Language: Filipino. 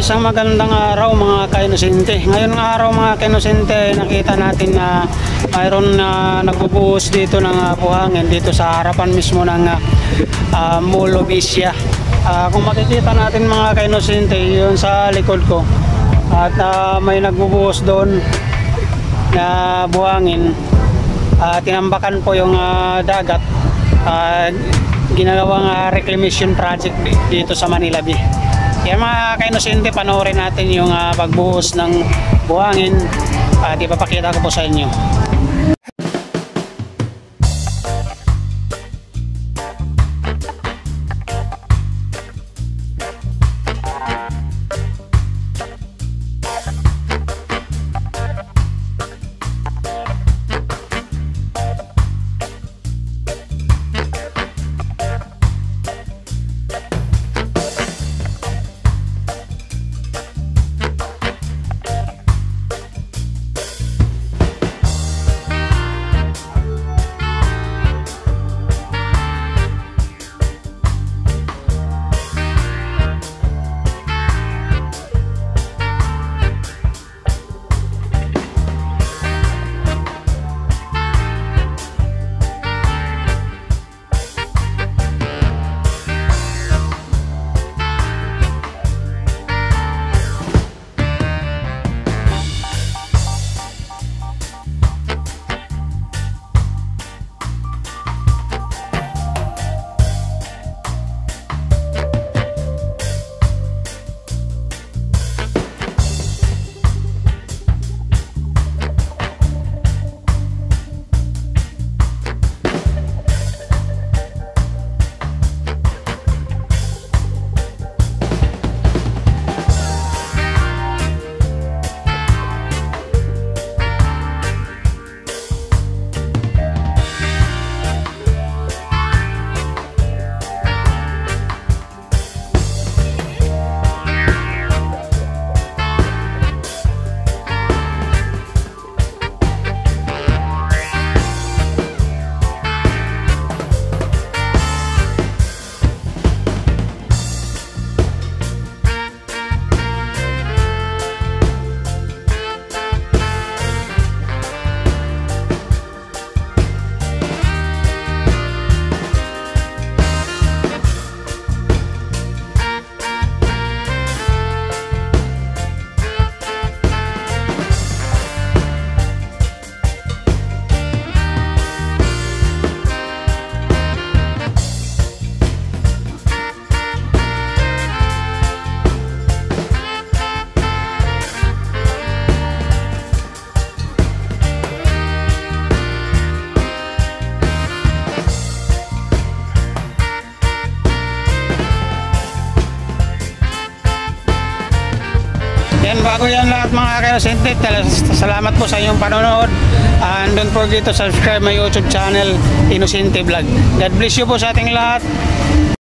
Isang magandang araw mga kainosente. Ngayon ng araw mga kainosente, nakita natin na mayroon na nagbubuhos dito ng buhangin dito sa harapan mismo ng Mall of Asia. Kung makikita natin mga kainosente, yun sa likod ko. At may nagbubuhos doon na buhangin. Tinambakan po yung dagat. Ginagawang reclamation project dito sa Manila Bay. Kaya mga kainosente, panoorin natin yung pagbuhos ng buhangin at ipapakita ko po sa inyo. Yan, bago yan lahat mga kainosente, salamat po sa inyong panonood. And don't forget to subscribe my YouTube channel, Inosente Vlog. God bless you po sa ating lahat.